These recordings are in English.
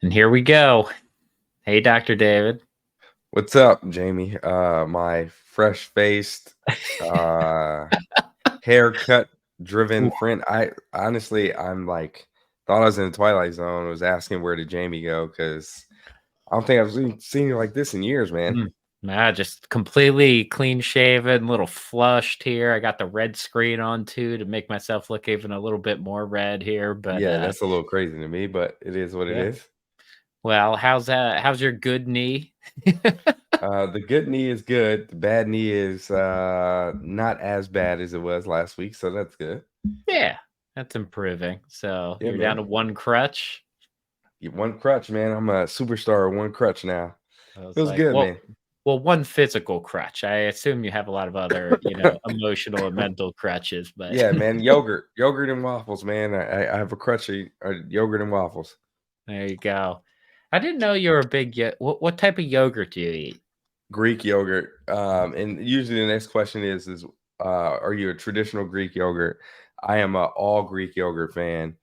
And here we go. Hey, Dr. David. What's up, Jamie? My fresh-faced, uh, haircut-driven Ooh, friend. I'm like, thought I was in the Twilight Zone. Was asking where did Jamie go because I don't think I've seen you like this in years, man. Nah, just completely clean shaven, little flushed here. I got the red screen on too to make myself look even a little bit more red here. But Yeah, that's a little crazy to me, but it is what it yeah. is. Well, how's your good knee? The good knee is good. The bad knee is not as bad as it was last week, so that's good. Yeah, that's improving. So Yeah, you're down man. to one crutch. One crutch, man. I'm a superstar of one crutch now. I was Feels like, good, well, man. one physical crutch. I assume you have a lot of other, emotional and mental crutches, but Yeah, man, yogurt and waffles, man. I have a crutch of yogurt and waffles. there you go. I didn't know you were a big what type of yogurt do you eat? Greek yogurt. And usually the next question are you a traditional Greek yogurt? I am a all Greek yogurt fan.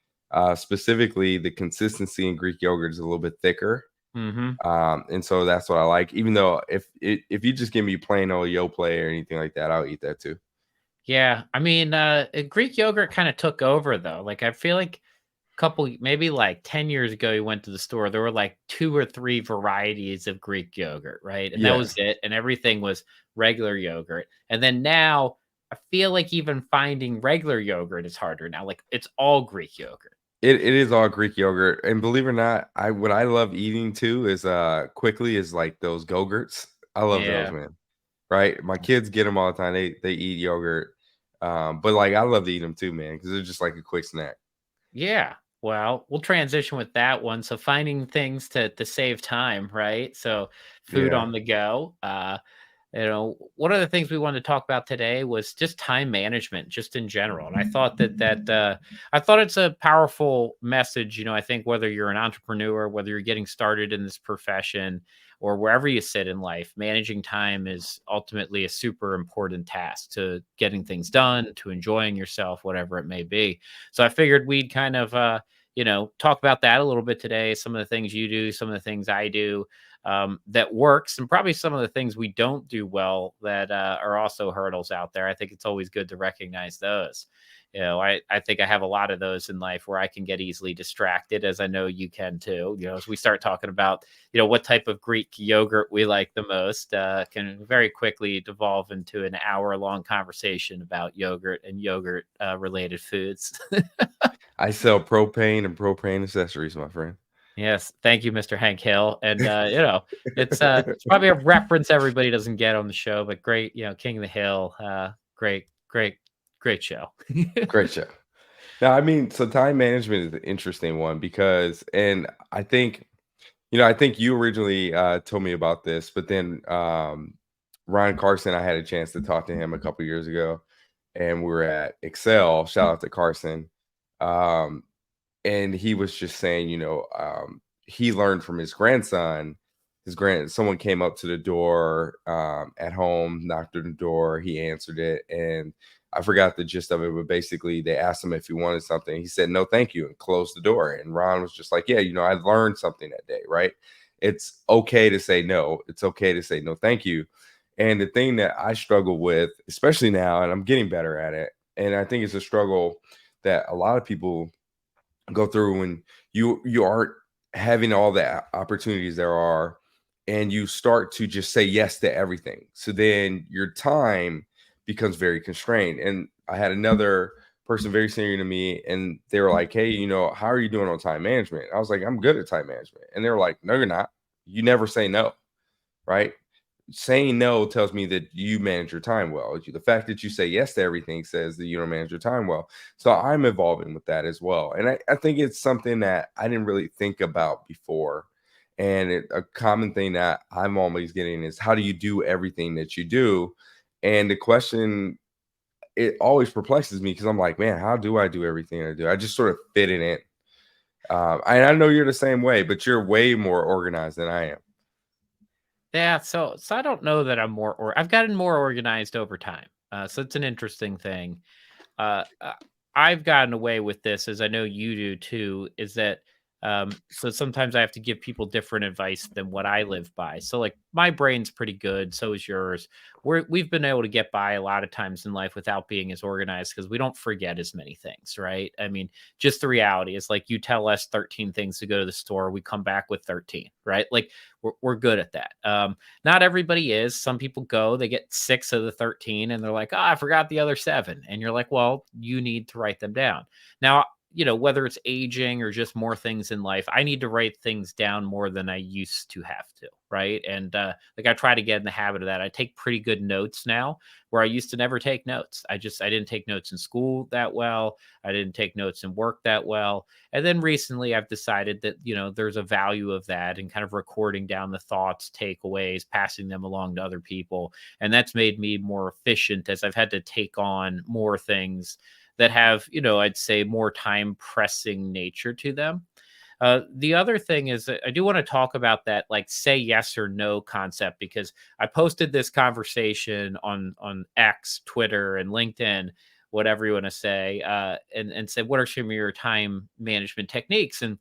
Specifically, the consistency in Greek yogurt is a little bit thicker. Mhm. And so that's what I like. Even though if you just give me plain old Yoplait or anything like that, I'll eat that too. Yeah, I mean, Greek yogurt kinda took over though, like, I feel like couple maybe like 10 years ago, you went to the store, there were like 2 or 3 varieties of Greek yogurt, right? And that Yeah, was it, and everything was regular yogurt, and then now, I feel like even finding regular yogurt is harder now, like, it's all Greek yogurt. it is all Greek yogurt, and believe it or not, I love eating too is quickly is like those Go-Gurts. I love those, Yeah. man. Right? My kids get them all the time. They eat yogurt. But like I love to eat them too, man, because they're just like a quick snack. Yeah. Well, we'll transition with that one. So finding things to save time, right? So food Yeah. on the go. One of the things we wanted to talk about today was just time management, just in general. And I thought I thought it's a powerful message. I think whether you're an entrepreneur, whether you're getting started in this profession, or wherever you sit in life, managing time is ultimately a super important task to getting things done, to enjoying yourself, whatever it may be. So I figured we'd kind of talk about that a little bit today. Some of the things you do, some of the things I do, that works, and probably some of the things we don't do well that are also hurdles out there. I think it's always good to recognize those. I think I have a lot of those in life where I can get easily distracted, as I know you can too. As we start talking about, what type of Greek yogurt we like the most, can very quickly devolve into an hour-long conversation about yogurt and yogurt related foods. I sell propane and propane accessories, my friend. Yes, thank you, Mr. Hank Hill. And it's probably a reference everybody doesn't get on the show, but great, King of the Hill, great show. Great show. Now, I mean, so time management is an interesting one because, and I think, I think you originally told me about this, but then Ryan Carson, I had a chance to talk to him a couple years ago, and we were at Excel. Shout out to Carson. Um, and he was just saying, he learned from his grandson. Someone came up to the door at home, knocked on the door. He answered it, and I forgot the gist of it, but basically they asked him if he wanted something. He said no, thank you, and closed the door. And Ron was just like, yeah, I learned something that day, right? It's okay to say no. It's okay to say no, thank you. And the thing that I struggle with, especially now, and I'm getting better at it, and I think it's a struggle that a lot of people go through when you aren't having all the opportunities there are, and you start to just say yes to everything, so then your time becomes very constrained. And I had another person very senior to me, and they were like, hey, how are you doing on time management? I was like, I'm good at time management. And they were like, no, you're not. You never say no, right? Saying no tells me that you manage your time well. The fact that you say yes to everything says that you don't manage your time well. So I'm evolving with that as well. And I think it's something that I didn't really think about before. And a common thing that I'm always getting is, how do you do everything that you do? And the question, it always perplexes me because I'm like, man, how do I do everything I do? I just sort of fit it in. And I know you're the same way, but you're way more organized than I am. Yeah, so I don't know that I'm I've gotten more organized over time. So it's an interesting thing. Uh, uh, I've gotten away with this, as I know you do too, is that So sometimes I have to give people different advice than what I live by. So like my brain's pretty good, so is yours. We've been able to get by a lot of times in life without being as organized because we don't forget as many things, right? I mean, just the reality is like you tell us 13 things to go to the store, we come back with 13, right? Like we're good at that. Not everybody is. Some people go, they get 6 of the 13 and they're like, oh, I forgot the other 7. And you're like, well, you need to write them down. Now, whether it's aging or just more things in life, I need to write things down more than I used to have to, right? And like I try to get in the habit of that. I take pretty good notes now, where I used to never take notes. I didn't take notes in school that well. I didn't take notes in work that well. And then recently I've decided that, there's a value of that and kind of recording down the thoughts, takeaways, passing them along to other people. And that's made me more efficient as I've had to take on more things that have, I'd say more time pressing nature to them. The other thing is that I do want to talk about that, like say yes or no concept, because I posted this conversation on X, Twitter, and LinkedIn, whatever you want to say, and said, what are some of your time management techniques? And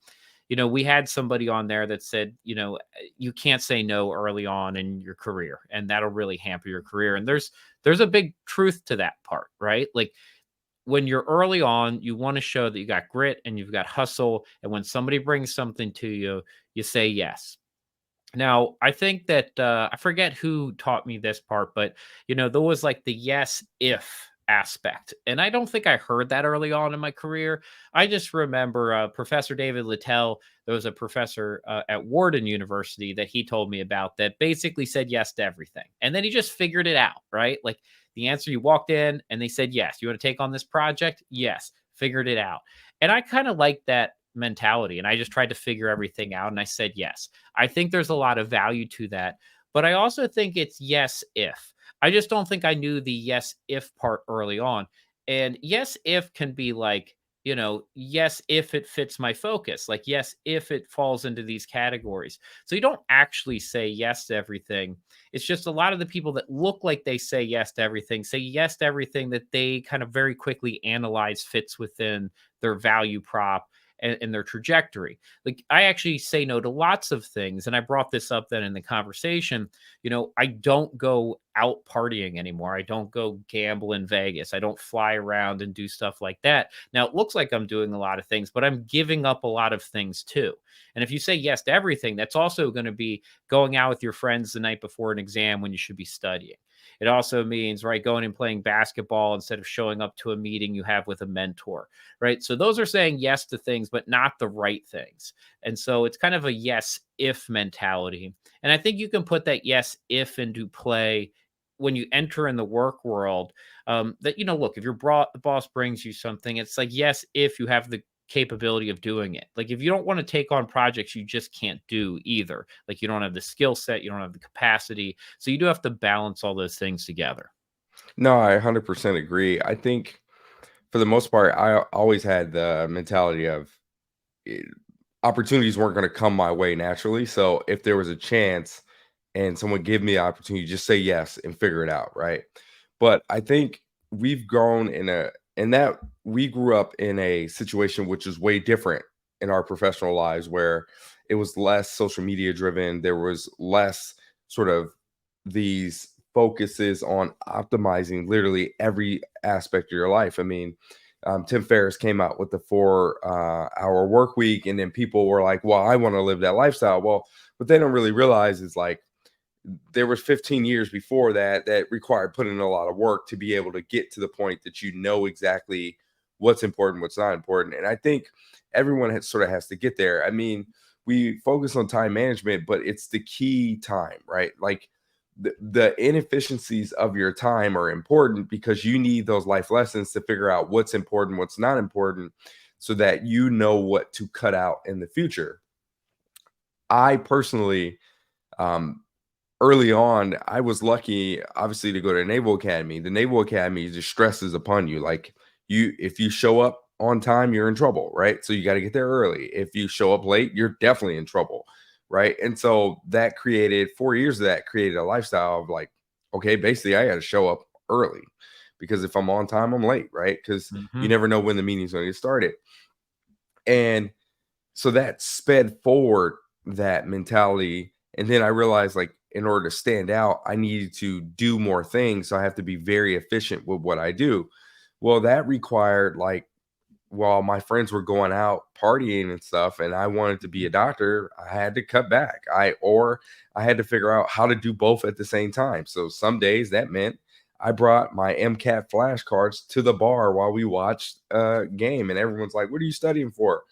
we had somebody on there that said, you can't say no early on in your career, and that'll really hamper your career. And there's a big truth to that part, right? Like when you're early on, you want to show that you got grit and you've got hustle. And when somebody brings something to you, you say yes. Now, I think that I forget who taught me this part, but there was like the yes if aspect. And I don't think I heard that early on in my career. I just remember Professor David Littell, there was a professor at Wharton University that he told me about that basically said yes to everything. And then he just figured it out, right? Like the answer, you walked in and they said yes. You want to take on this project? Yes. Figured it out. And I kind of like that mentality. And I just tried to figure everything out and I said yes. I think there's a lot of value to that, but I also think it's yes if. I just don't think I knew the yes if part early on. And yes if can be like, yes if it fits my focus, like yes if it falls into these categories. So you don't actually say yes to everything. It's just a lot of the people that look like they say yes to everything say yes to everything that they kind of very quickly analyze fits within their value prop and their trajectory. Like I actually say no to lots of things. And I brought this up then in the conversation. I don't go out partying anymore. I don't go gamble in Vegas. I don't fly around and do stuff like that. Now it looks like I'm doing a lot of things, but I'm giving up a lot of things too. And if you say yes to everything, that's also going to be going out with your friends the night before an exam when you should be studying. It also means, right, going and playing basketball instead of showing up to a meeting you have with a mentor, right? So those are saying yes to things, but not the right things. And so it's kind of a yes if mentality. And I think you can put that yes if into play when you enter in the work world. That, look, if your boss brings you something, it's like, yes, if you have the capability of doing it. Like if you don't want to take on projects you just can't do either. Like you don't have the skill set, you don't have the capacity. So you do have to balance all those things together. No, I 100% agree. I think for the most part, I always had the mentality of eh, opportunities weren't going to come my way naturally. So if there was a chance and someone give me an opportunity, just say yes and figure it out, right? But I think we've grown in that we grew up in a situation which is way different in our professional lives where it was less social media driven. There was less sort of these focuses on optimizing literally every aspect of your life. I mean, Tim Ferriss came out with the 4 hour work week, and then people were like, "Well, I want to live that lifestyle." Well, what they don't really realize is like there was 15 years before that that required putting in a lot of work to be able to get to the point that you know exactly what's important, what's not important. And I think everyone sort of has to get there. I mean, we focus on time management, but it's the key time, right? Like the inefficiencies of your time are important because you need those life lessons to figure out what's important, what's not important, so that you know what to cut out in the future. I personally, um, early on, I was lucky, obviously, to go to Naval Academy. The Naval Academy just stresses upon you, like if you show up on time, you're in trouble, right? So you got to get there early. If you show up late, you're definitely in trouble, right? And so that created 4 years of that created a lifestyle of like, okay, basically, I got to show up early because if I'm on time, I'm late, right? Because you Mhm. never know when the meeting's going to get started. And So that sped forward that mentality. And then I realized, like, in order to stand out, I needed to do more things. So I have to be very efficient with what I do. Well, that required, like, while my friends were going out partying and stuff, and I wanted to be a doctor, I had to cut back. I had to figure out how to do both at the same time. So some days that meant I brought my MCAT flashcards to the bar while we watched a game, and everyone's like, "What are you studying for?"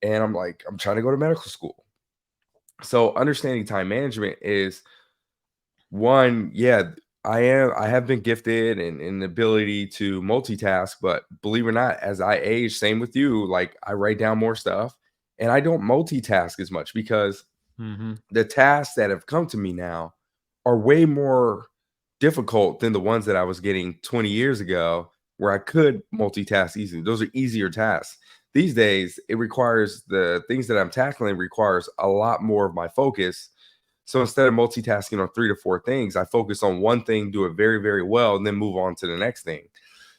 And I'm like, "I'm trying to go to medical school." So understanding time management is one, yeah, I have been gifted and the ability to multitask, but believe it or not, as I age, same with you, like I write down more stuff and I don't multitask as much because Hmm. the tasks that have come to me now are way more difficult than the ones that I was getting 20 years ago where I could multitask easily. Those are easier tasks. These days, it requires the things that I'm tackling requires a lot more of my focus. So instead of multitasking on 3 to 4 things, I focus on one thing, do it very, very well, and then move on to the next thing.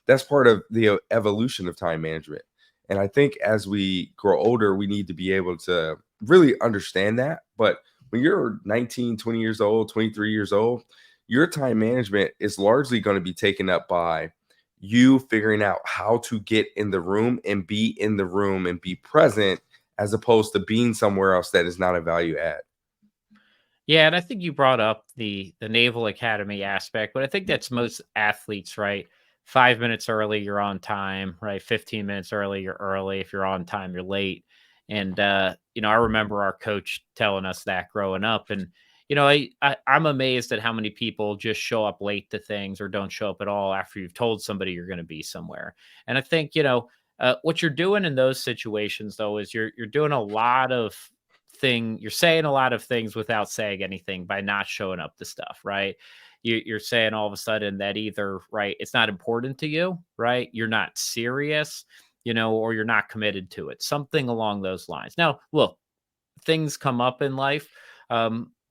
That's part of the evolution of time management. And I think as we grow older, we need to be able to really understand that. But when you're 19, 20 years old, 23 years old, your time management is largely going to be taken up by you figuring out how to get in the room and be in the room and be present as opposed to being somewhere else that is not a value add. Yeah, and I think you brought up the Naval Academy aspect, but I think that's most athletes, right? 5 minutes early, you're on time, right? 15 minutes early, you're early. If you're on time, you're late. And I remember our coach telling us that growing up. And I'm amazed at how many people just show up late to things or don't show up at all after you've told somebody you're going to be somewhere. And I think what you're doing in those situations though is you're doing a lot of you're saying a lot of things without saying anything by not showing up to stuff, right? You're saying all of a sudden that either, right, it's not important to you, right, you're not serious, or you're not committed to it, something along those lines. Now look, things come up in life.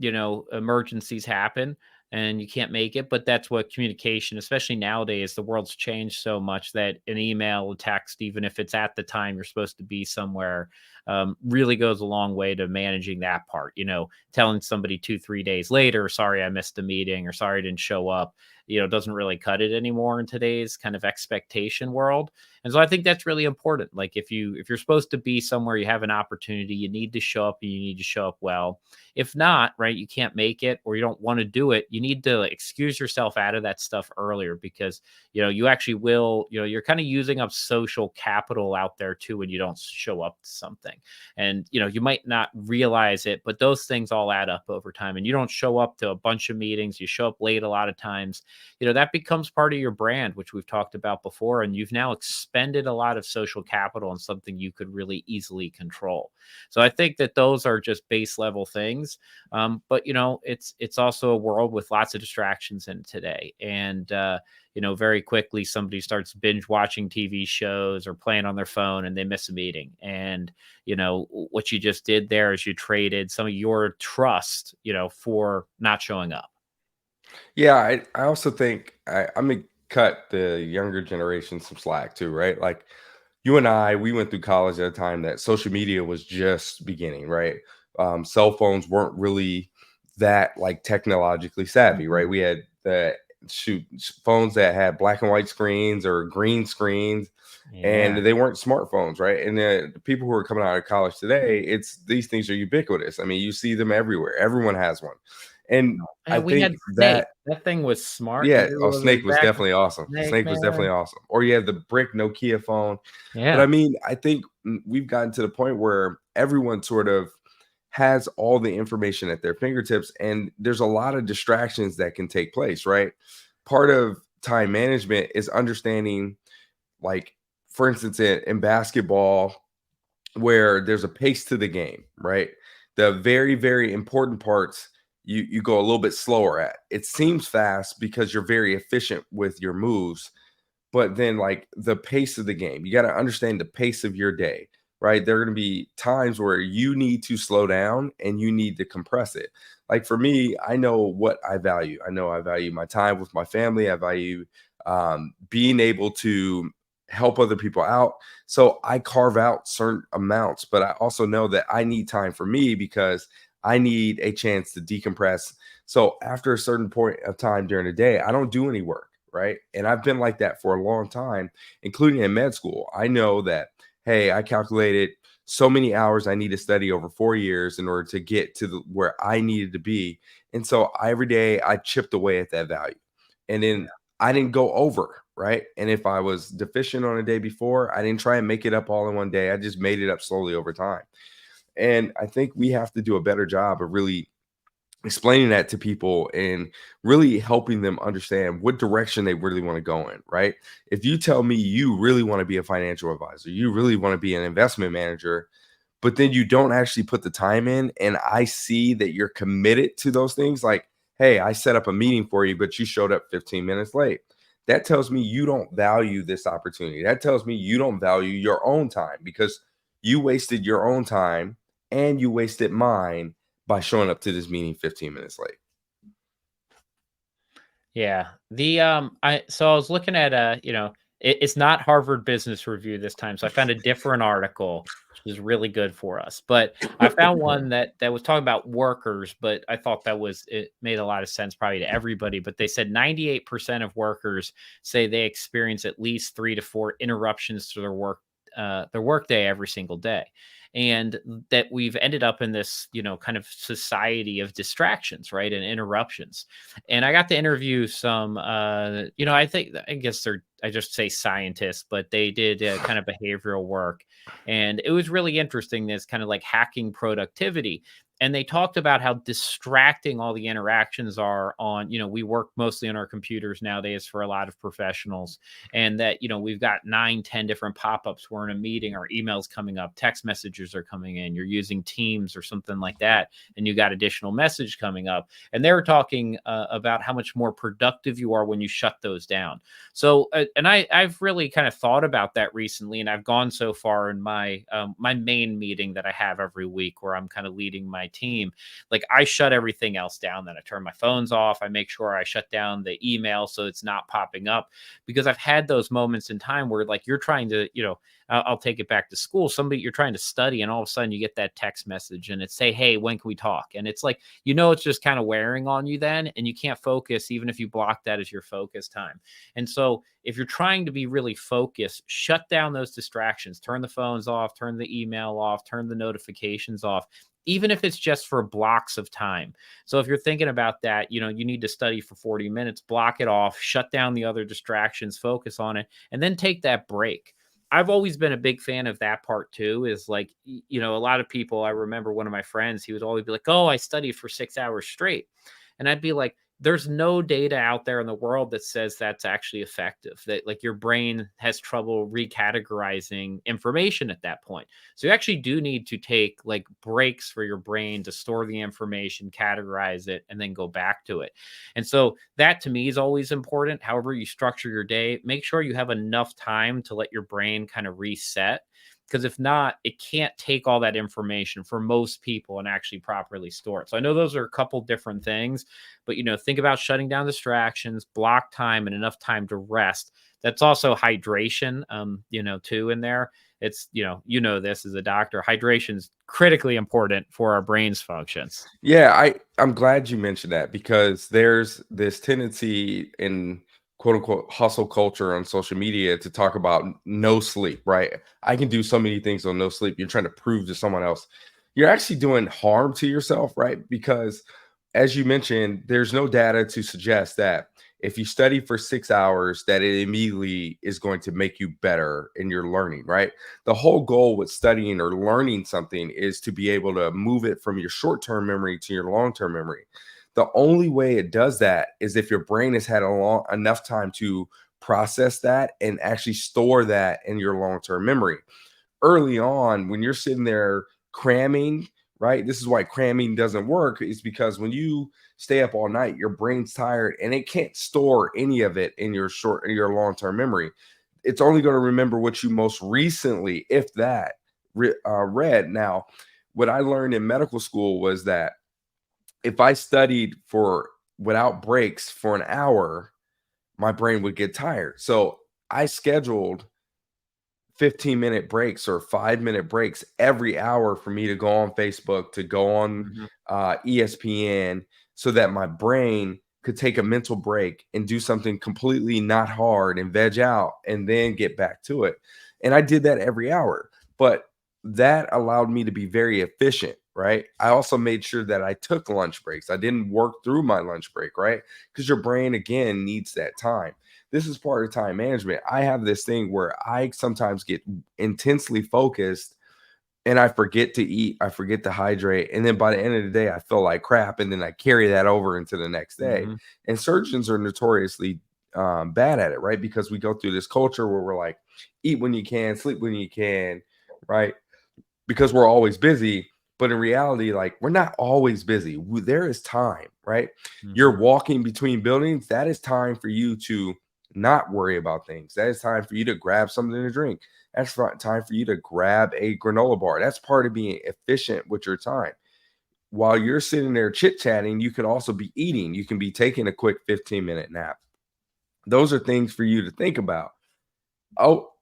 Emergencies happen and you can't make it, but that's what communication, especially nowadays, the world's changed so much that an email, a text, even if it's at the time you're supposed to be somewhere, really goes a long way to managing that part. Telling somebody 2, 3 days later, sorry, I missed a meeting or sorry, I didn't show up, doesn't really cut it anymore in today's kind of expectation world. And so I think that's really important. Like if you're supposed to be somewhere, you have an opportunity, you need to show up and you need to show up well. If not, right, you can't make it or you don't want to do it, you need to excuse yourself out of that stuff earlier because you actually will, you're kind of using up social capital out there too when you don't show up to something. And you might not realize it, but those things all add up over time. And you don't show up to a bunch of meetings, you show up late a lot of times, that becomes part of your brand, which we've talked about before. And you've now expended a lot of social capital on something you could really easily control. So I think that those are just base level things. But it's also a world with lots of distractions in today. And very quickly somebody starts binge watching TV shows or playing on their phone and they miss a meeting. And what you just did there is you traded some of your trust, for not showing up. Yeah, I also think I'm gonna cut the younger generation some slack too, right? Like you and I, we went through college at a time that social media was just beginning, right? Cell phones weren't really that like technologically savvy, right? We had the phones that had black and white screens or green screens, Yeah. and they weren't smartphones, right? And the people who are coming out of college today, it's these things are ubiquitous. I mean, you see them everywhere. Everyone has one, and I And we think had Snake. that That thing was smart. yeah, Did you oh, remember Snake the was back of definitely awesome. Snake, Snake was definitely man? awesome. Or you had the brick Nokia phone. But Yeah. I mean, I think we've gotten to the point where everyone sort of has all the information at their fingertips, and there's a lot of distractions that can take place, right? Part of time management is understanding, like, for instance, in basketball, where there's a pace to the game, right? The very, very important parts you go a little bit slower at. It seems fast because you're very efficient with your moves, but then like the pace of the game, you got to understand the pace of your day, right? There are going to be times where you need to slow down and you need to compress it. Like for me, I know what I value. I know I value my time with my family. I value being able to help other people out. So I carve out certain amounts, but I also know that I need time for me because I need a chance to decompress. So after a certain point of time during the day, I don't do any work, right? And I've been like that for a long time, including in med school. I know that, hey, I calculated so many hours I need to study over 4 years in order to get to where I needed to be. And so every day I chipped away at that value. And then I didn't go over, right? And if I was deficient on a day before, I didn't try and make it up all in one day. I just made it up slowly over time. And I think we have to do a better job of really explaining that to people and really helping them understand what direction they really want to go in, right? If you tell me you really want to be a financial advisor, you really want to be an investment manager, but then you don't actually put the time in, and I see that you're committed to those things, like, hey, I set up a meeting for you, but you showed up 15 minutes late. That tells me you don't value this opportunity. That tells me you don't value your own time because you wasted your own time and you wasted mine by showing up to this meeting 15 minutes late. Yeah. I was looking at it's not Harvard Business Review this time. So I found a different article which is really good for us. But I found one that was talking about workers, but I thought it made a lot of sense probably to everybody. But they said 98% of workers say they experience at least 3 to 4 interruptions to their workday every single day. And that we've ended up in this, kind of society of distractions, right? And interruptions. And I got to interview some, I guess I just say scientists, but they did kind of behavioral work. And it was really interesting, this kind of like hacking productivity. And they talked about how distracting all the interactions are on, we work mostly on our computers nowadays for a lot of professionals. And that, we've got 9, 10 different pop-ups. We're in a meeting, our emails coming up, text messages are coming in, you're using Teams or something like that, and you got additional message coming up. And they were talking about how much more productive you are when you shut those down. So, and I've really kind of thought about that recently, and I've gone so far in my main meeting that I have every week, where I'm kind of leading my team. Like, I shut everything else down. Then I turn my phones off. I make sure I shut down the email so it's not popping up, because I've had those moments in time where, like, you're trying to, I'll take it back to school. Somebody, you're trying to study, and all of a sudden you get that text message and it's say, "Hey, when can we talk?" And it's like, it's just kind of wearing on you then, and you can't focus even if you block that as your focus time. And so if you're trying to be really focused, shut down those distractions, turn the phones off, turn the email off, turn the notifications off, even if it's just for blocks of time. So if you're thinking about that, you need to study for 40 minutes, block it off, shut down the other distractions, focus on it, and then take that break. I've always been a big fan of that part too, is like, a lot of people, I remember one of my friends, he would always be like, "Oh, I studied for 6 hours straight." And I'd be like, there's no data out there in the world that says that's actually effective, that like your brain has trouble recategorizing information at that point. So you actually do need to take like breaks for your brain to store the information, categorize it, and then go back to it. And so that to me is always important. However you structure your day, make sure you have enough time to let your brain kind of reset, because if not, it can't take all that information for most people and actually properly store it. So I know those are a couple different things, but think about shutting down distractions, block time, and enough time to rest. That's also hydration, too, in there. It's, this as a doctor, hydration is critically important for our brain's functions. Yeah, I'm glad you mentioned that because there's this tendency in quote unquote hustle culture on social media to talk about no sleep, right? I can do so many things on no sleep. You're trying to prove to someone else. You're actually doing harm to yourself, right? Because as you mentioned, there's no data to suggest that if you study for 6 hours, that it immediately is going to make you better in your learning, right? The whole goal with studying or learning something is to be able to move it from your short-term memory to your long-term memory. The only way it does that is if your brain has had enough time to process that and actually store that in your long-term memory. Early on, when you're sitting there cramming, right? This is why cramming doesn't work, is because when you stay up all night, your brain's tired and it can't store any of it in your long-term memory. It's only going to remember what you most recently, if that, read. Now, what I learned in medical school was that if I studied for without breaks for an hour, my brain would get tired. So I scheduled 15-minute breaks or 5-minute breaks every hour for me to go on Facebook, to go on Mhm. ESPN, so that my brain could take a mental break and do something completely not hard and veg out and then get back to it. And I did that every hour. But that allowed me to be very efficient, right? I also made sure that I took lunch breaks. I didn't work through my lunch break, right? Because your brain, again, needs that time. This is part of time management. I have this thing where I sometimes get intensely focused and I forget to eat, I forget to hydrate, and then by the end of the day, I feel like crap, and then I carry that over into the next day. Mhm. And surgeons are notoriously bad at it, right? Because we go through this culture where we're like, eat when you can, sleep when you can, right? Because we're always busy. But in reality, like, we're not always busy. There is time, right? You're Mhm. walking between buildings. That is time for you to not worry about things. That is time for you to grab something to drink. That's time for you to grab a granola bar. That's part of being efficient with your time. While you're sitting there chit chatting, you could also be eating. You can be taking a quick 15-minute nap. Those are things for you to think about. Oh,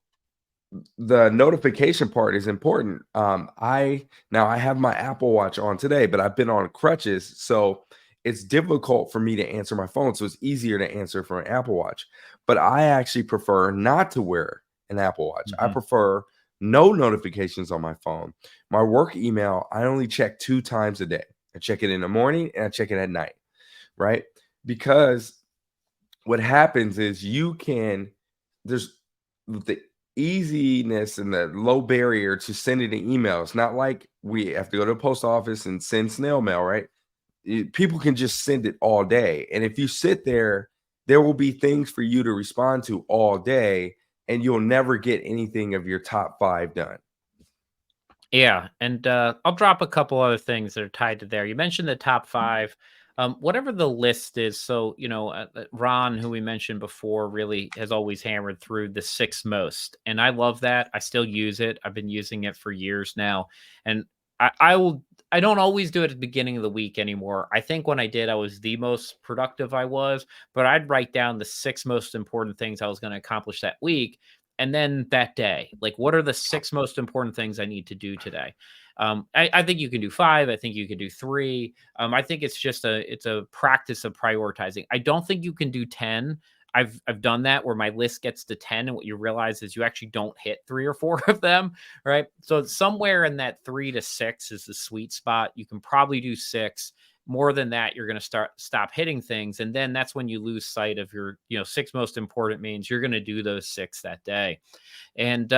the notification part is important. I have my Apple Watch on today, but I've been on crutches, so it's difficult for me to answer my phone. So it's easier to answer from an Apple Watch. But I actually prefer not to wear an Apple Watch. I Mhm. prefer no notifications on my phone. My work email, I only check 2 times a day. I check it in the morning and I check it at night, right? Because what happens is there's the easiness and the low barrier to sending an email. It's not like we have to go to the post office and send snail mail, right? People can just send it all day. And if you sit there, there will be things for you to respond to all day, and you'll never get anything of your top 5 done. Yeah, and I'll drop a couple other things that are tied to there. You mentioned the top five, whatever the list is. So Ron, who we mentioned before, really has always hammered through the six most, and I love that. I still use it. I've been using it for years now, and I will. I don't always do it at the beginning of the week anymore. I think when I did, I was the most productive I was, but I'd write down the six most important things I was going to accomplish that week, and then that day, like, what are the six most important things I need to do today? I think you can do five. I think you can do three. I think it's a practice of prioritizing. I don't think you can do 10. I've done that where my list gets to 10, and what you realize is you actually don't hit three or four of them, right? So somewhere in that 3 to 6 is the sweet spot. You can probably do six. More than that, you're going to stop hitting things, and then that's when you lose sight of your six most important means you're going to do those six that day. And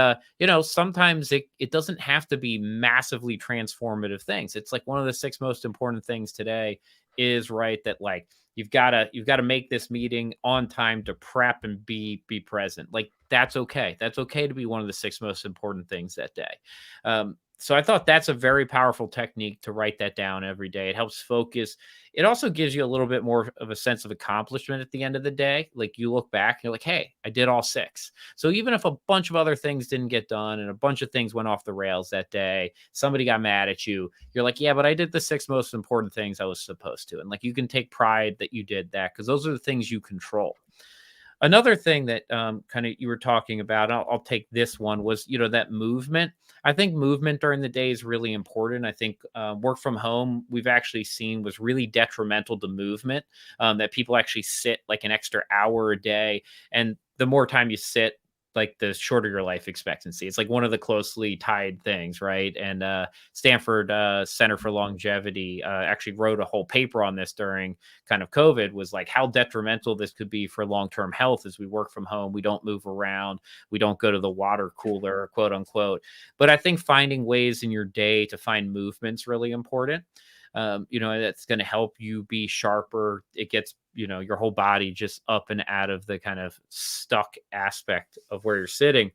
sometimes it doesn't have to be massively transformative things. It's like one of the six most important things today is, right, that, like, you've got to make this meeting on time to prep and be present. Like, that's okay. That's okay to be one of the six most important things that day. So I thought that's a very powerful technique to write that down every day. It helps focus. It also gives you a little bit more of a sense of accomplishment at the end of the day. Like, you look back, you're like, hey, I did all six. So even if a bunch of other things didn't get done and a bunch of things went off the rails that day, somebody got mad at you, you're like, yeah, but I did the six most important things I was supposed to. And, like, you can take pride that you did that because those are the things you control. Another thing that kind of you were talking about, I'll take this one, was that movement. I think movement during the day is really important. I think work from home, we've actually seen, was really detrimental to movement. That people actually sit like an extra hour a day, and the more time you sit, like, the shorter your life expectancy. It's like one of the closely tied things, right? And Stanford Center for Longevity actually wrote a whole paper on this during kind of COVID, was like how detrimental this could be for long-term health as we work from home. We don't move around. We don't go to the water cooler, quote unquote. But I think finding ways in your day to find movement's really important. That's going to help you be sharper. It gets, your whole body just up and out of the kind of stuck aspect of where you're sitting.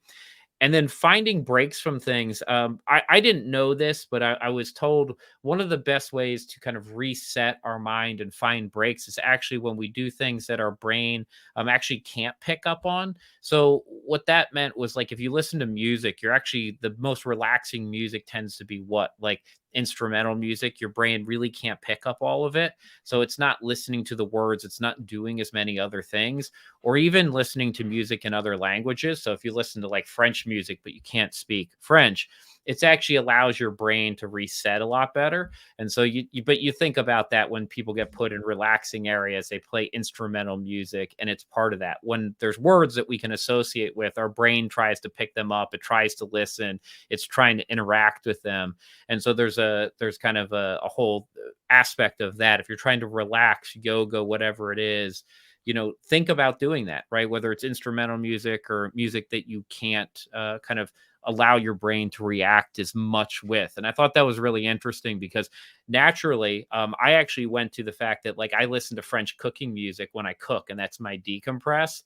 And then finding breaks from things. I didn't know this, but I was told one of the best ways to kind of reset our mind and find breaks is actually when we do things that our brain actually can't pick up on. So what that meant was, like, if you listen to music, you're actually, the most relaxing music tends to be what, like, instrumental music, your brain really can't pick up all of it. So it's not listening to the words, it's not doing as many other things, or even listening to music in other languages. So if you listen to like French music, but you can't speak French, it's actually allows your brain to reset a lot better. And so but you think about that when people get put in relaxing areas, they play instrumental music, and it's part of that. When there's words that we can associate with, our brain tries to pick them up, it tries to listen, it's trying to interact with them. And so there's kind of a whole aspect of that. If you're trying to relax, yoga, whatever it is, think about doing that, right? Whether it's instrumental music or music that you can't kind of allow your brain to react as much with. And I thought that was really interesting because naturally, I actually went to the fact that like I listen to French cooking music when I cook, and that's my decompress.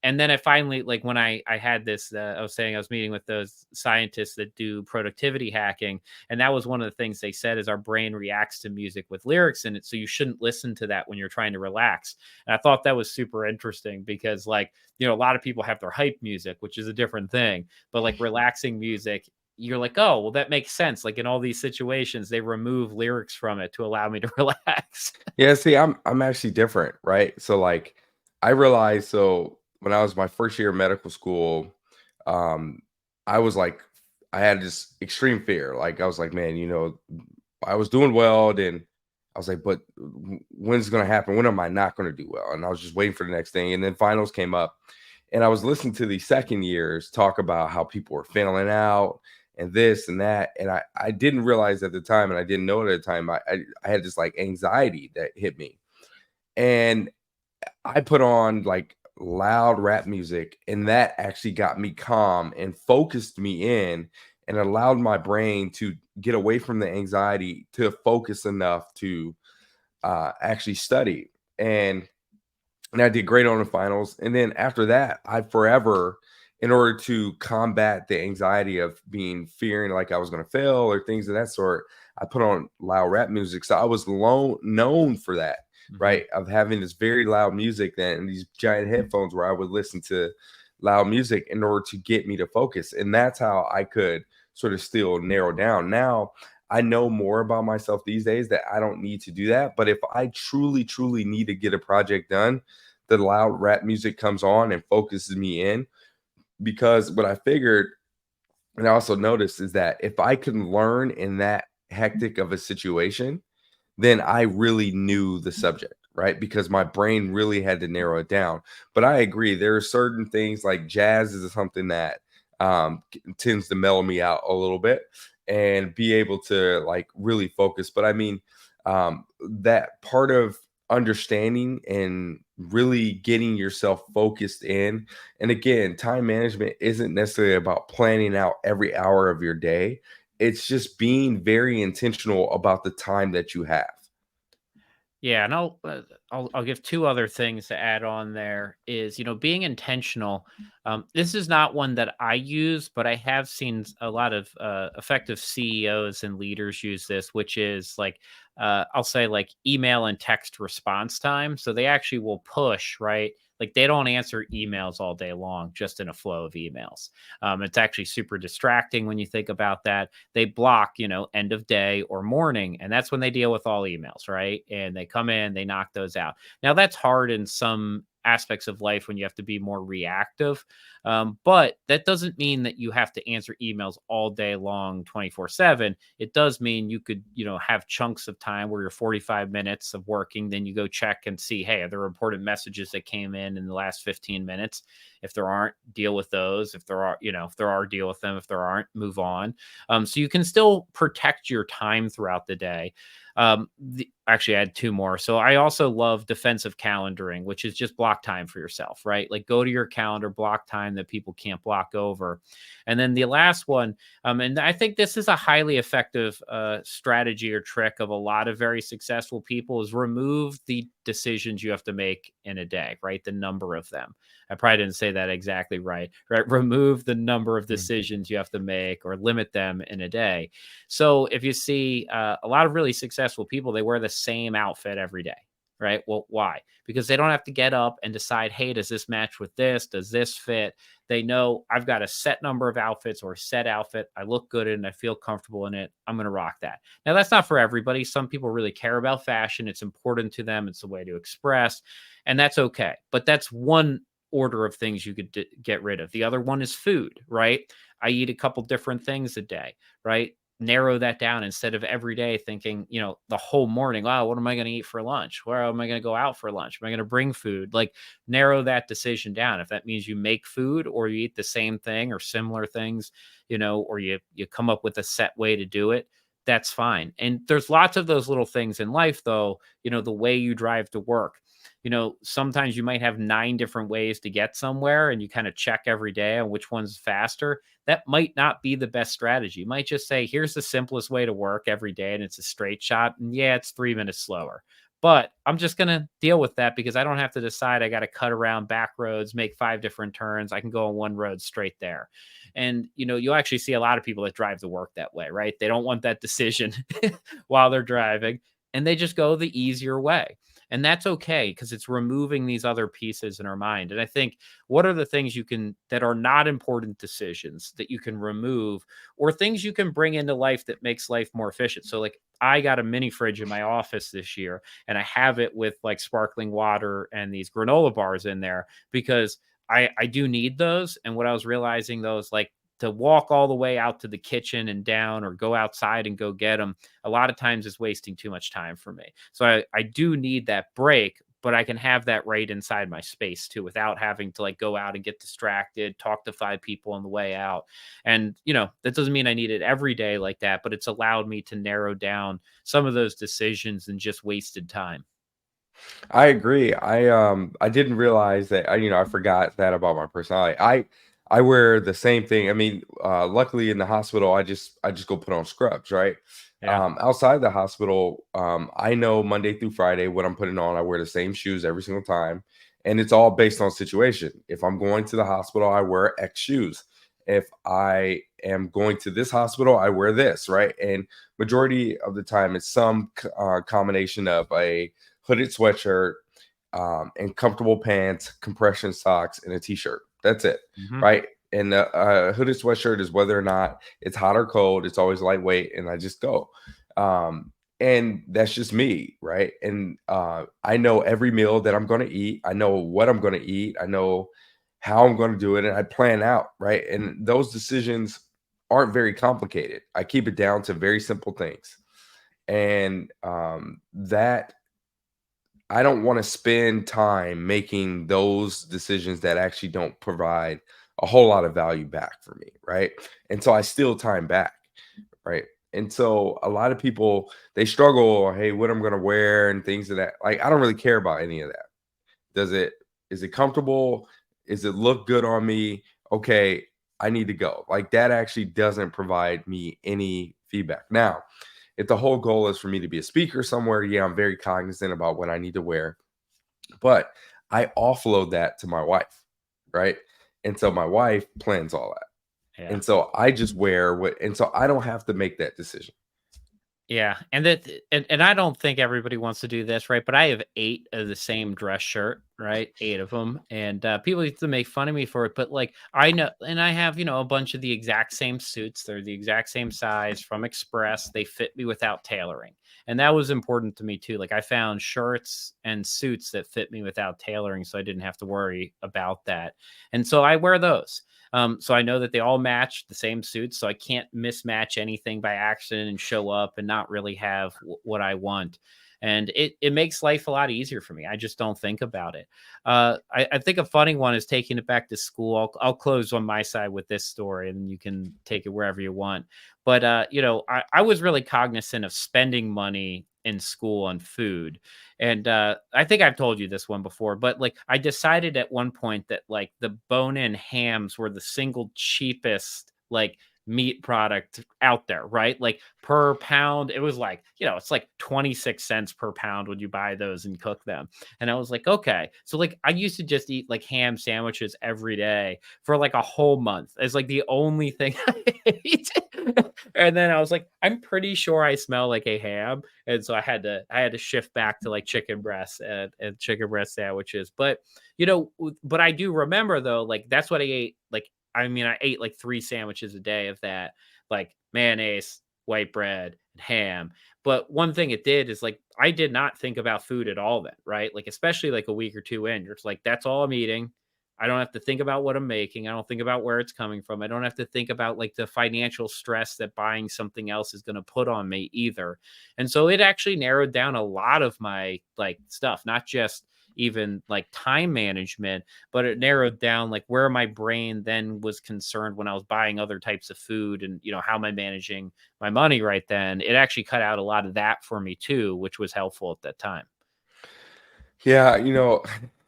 And then I finally, like when I had this, I was saying I was meeting with those scientists that do productivity hacking, and that was one of the things they said is our brain reacts to music with lyrics in it, so you shouldn't listen to that when you're trying to relax. And I thought that was super interesting because, like, a lot of people have their hype music, which is a different thing, but like relaxing music, you're like, oh, well, that makes sense. Like in all these situations, they remove lyrics from it to allow me to relax. Yeah, see, I'm actually different, right? So like I realized so when I was my first year of medical school, um, I was like I had this extreme fear. Like I was like, man, I was doing well, then I was like, but when's it gonna happen? When am I not gonna do well? And I was just waiting for the next thing. And then finals came up, and I was listening to the second years talk about how people were failing out and this and that. And I didn't realize at the time, and I didn't know it at the time, I had this like anxiety that hit me. And I put on like loud rap music, and that actually got me calm and focused me in and allowed my brain to get away from the anxiety to focus enough to actually study. And I did great on the finals. And then after that, I forever, in order to combat the anxiety of being fearing like I was going to fail or things of that sort, I put on loud rap music. So I was known for that, Mhm. right? Of having this very loud music then and these giant headphones where I would listen to loud music in order to get me to focus. And that's how I could sort of still narrow down. Now, I know more about myself these days that I don't need to do that. But if I truly, truly need to get a project done, the loud rap music comes on and focuses me in. Because what I figured and I also noticed is that if I can learn in that hectic of a situation, then I really knew the subject, right? Because my brain really had to narrow it down. But I agree, there are certain things like jazz is something that tends to mellow me out a little bit and be able to like really focus. But I mean, that part of understanding and really getting yourself focused in. And again, time management isn't necessarily about planning out every hour of your day. It's just being very intentional about the time that you have. Yeah, and I'll give two other things to add on there is, being intentional. This is not one that I use, but I have seen a lot of effective CEOs and leaders use this, which is like I'll say like email and text response time. So they actually will push, right? Like they don't answer emails all day long, just in a flow of emails. It's actually super distracting when you think about that. They block, end of day or morning, and that's when they deal with all emails, right? And they come in, they knock those out. Now that's hard in some aspects of life when you have to be more reactive, but that doesn't mean that you have to answer emails all day long 24/7. It does mean you could have chunks of time where you're 45 minutes of working, then you go check and see, hey, are there important messages that came in the last 15 minutes? If there aren't, deal with those. If there are, if there are, deal with them. If there aren't, move on. So you can still protect your time throughout the day. Actually, I had two more. So I also love defensive calendaring, which is just block time for yourself, right? Like go to your calendar, block time that people can't block over. And then the last one, and I think this is a highly effective strategy or trick of a lot of very successful people, is remove the decisions you have to make in a day, right? The number of them. I probably didn't say that exactly right. Right? Remove the number of Mm. decisions you have to make or limit them in a day. So if you see a lot of really successful people, they wear the same outfit every day, right? Well, why? Because they don't have to get up and decide, hey, does this match with this? Does this fit? They know I've got a set number of outfits or a set outfit. I look good in it. I feel comfortable in it. I'm going to rock that. Now, that's not for everybody. Some people really care about fashion. It's important to them. It's a way to express, and that's okay. But that's one order of things you could get rid of. The other one is food, right? I eat a couple different things a day, right? Narrow that down instead of every day thinking, the whole morning, wow, what am I going to eat for lunch? Where am I going to go out for lunch? Am I going to bring food? Like, narrow that decision down. If that means you make food or you eat the same thing or similar things, or you come up with a set way to do it, that's fine. And there's lots of those little things in life, though, the way you drive to work. Sometimes you might have 9 different ways to get somewhere and you kind of check every day on which one's faster. That might not be the best strategy. You might just say, here's the simplest way to work every day, and it's a straight shot. And yeah, it's 3 minutes slower. But I'm just going to deal with that because I don't have to decide I got to cut around back roads, make 5 different turns. I can go on one road straight there. And, you'll actually see a lot of people that drive to work that way, right? They don't want that decision while they're driving, and they just go the easier way. And that's okay because it's removing these other pieces in our mind. And I think, what are the things that are not important decisions that you can remove, or things you can bring into life that makes life more efficient? So, like, I got a mini fridge in my office this year, and I have it with like sparkling water and these granola bars in there because I do need those. And what I was realizing, those, like, to walk all the way out to the kitchen and down, or go outside and go get them, a lot of times is wasting too much time for me. So I do need that break, but I can have that right inside my space too, without having to like go out and get distracted, talk to 5 people on the way out. And, that doesn't mean I need it every day like that, but it's allowed me to narrow down some of those decisions and just wasted time. I agree. I didn't realize that. I forgot that about my personality. I wear the same thing. I mean, luckily in the hospital, I just go put on scrubs, right? Yeah. Outside the hospital, I know Monday through Friday what I'm putting on. I wear the same shoes every single time, and it's all based on situation. If I'm going to the hospital, I wear X shoes. If I am going to this hospital, I wear this, right? And majority of the time, it's some combination of a hooded sweatshirt, and comfortable pants, compression socks, and a t-shirt. That's it, Mhm. right? And the hooded sweatshirt is whether or not it's hot or cold. It's always lightweight, and I just go. And that's just me, right? And I know every meal that I'm going to eat. I know what I'm going to eat. I know how I'm going to do it, and I plan out, right? And those decisions aren't very complicated. I keep it down to very simple things, and that I don't want to spend time making those decisions that actually don't provide a whole lot of value back for me, right? And so I steal time back, right? And so a lot of people, they struggle, hey, what I'm going to wear and things of that. Like, I don't really care about any of that. Does it is it comfortable? Is it look good on me? Okay, I need to go. Like, that actually doesn't provide me any feedback. Now, if the whole goal is for me to be a speaker somewhere, yeah, I'm very cognizant about what I need to wear, but I offload that to my wife, right? And so my wife plans all that. Yeah. And so I just wear what, and so I don't have to make that decision. Yeah, and I don't think everybody wants to do this, right? But I have 8 of the same dress shirt, right? 8 of them, and people used to make fun of me for it. But like, I know, and I have, a bunch of the exact same suits. They're the exact same size from Express. They fit me without tailoring, and that was important to me too. Like, I found shirts and suits that fit me without tailoring, so I didn't have to worry about that. And so I wear those. So I know that they all match the same suits, so I can't mismatch anything by accident and show up and not really have what I want. And it makes life a lot easier for me. I just don't think about it. I think a funny one is taking it back to school. I'll close on my side with this story, and you can take it wherever you want. But I was really cognizant of spending money in school on food. And I think I've told you this one before, but like, I decided at one point that like the bone-in hams were the single cheapest like meat product out there, right? Like per pound, it was like, it's like 26 cents per pound when you buy those and cook them. And I was like, okay. So like I used to just eat like ham sandwiches every day for like a whole month. It's like the only thing I ate. And then I was like, I'm pretty sure I smell like a ham. And so I had to shift back to like chicken breasts and chicken breast sandwiches. But but I do remember though, like that's what I ate. Like, I mean, I ate like 3 sandwiches a day of that, like mayonnaise, white bread, and ham. But one thing it did is like I did not think about food at all then, right? Like, especially like a week or two in, you're just like, that's all I'm eating. I don't have to think about what I'm making. I don't think about where it's coming from. I don't have to think about like the financial stress that buying something else is going to put on me either. And so it actually narrowed down a lot of my like stuff, not just even like time management, but it narrowed down like where my brain then was concerned when I was buying other types of food and, how am I managing my money right then. It actually cut out a lot of that for me too, which was helpful at that time. Yeah,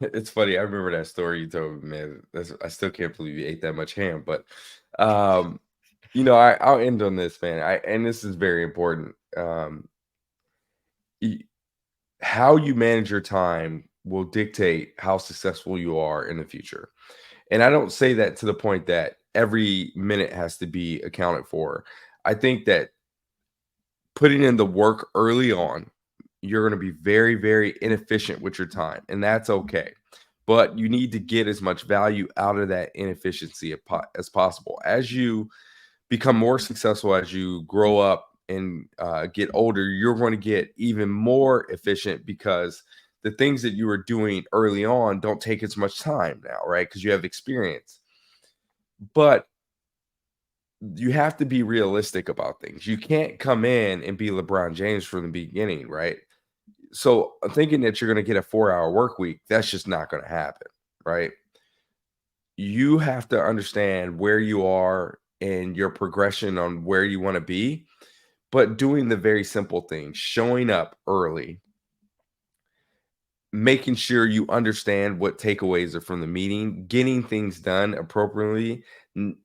it's funny. I remember that story you told me, man. I still can't believe you ate that much ham. But um, I'll end on this, man. And this is very important. Y- how you manage your time will dictate how successful you are in the future. And I don't say that to the point that every minute has to be accounted for. I think that putting in the work early on, you're going to be very, very inefficient with your time, and that's okay. But you need to get as much value out of that inefficiency as possible. As you become more successful, as you grow up and get older, you're going to get even more efficient because the things that you were doing early on don't take as much time now, right? Because you have experience. But you have to be realistic about things. You can't come in and be LeBron James from the beginning, right? So thinking that you're going to get a 4-hour work week, that's just not going to happen, right? You have to understand where you are and your progression on where you want to be, but doing the very simple things, showing up early, making sure you understand what takeaways are from the meeting, getting things done appropriately,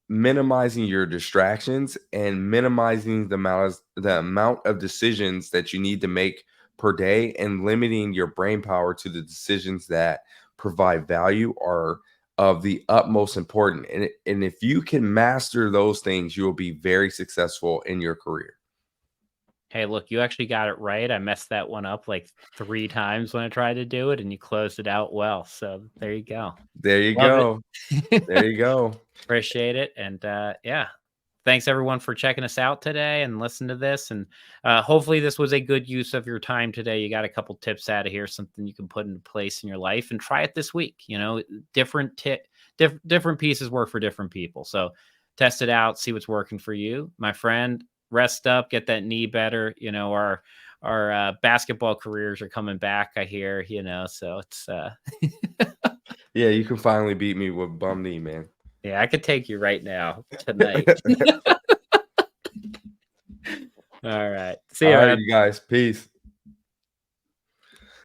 minimizing your distractions, and minimizing the amount of decisions that you need to make per day, and limiting your brain power to the decisions that provide value are of the utmost important. And if you can master those things, you will be very successful in your career. Hey, look, you actually got it right. I messed that one up like 3 times when I tried to do it, and you closed it out well. So there you go. There you Love go. it. There you go. Appreciate it. And yeah, thanks everyone for checking us out today and listen to this. And hopefully this was a good use of your time today. You got a couple tips out of here, something you can put into place in your life and try it this week. Different different pieces work for different people. So test it out, see what's working for you, my friend. Rest up, get that knee better. Our basketball careers are coming back, I hear. So it's Yeah, you can finally beat me with bum knee, man. yeah, I could take you right now tonight. All right. See All you, right, man. you guys. Peace.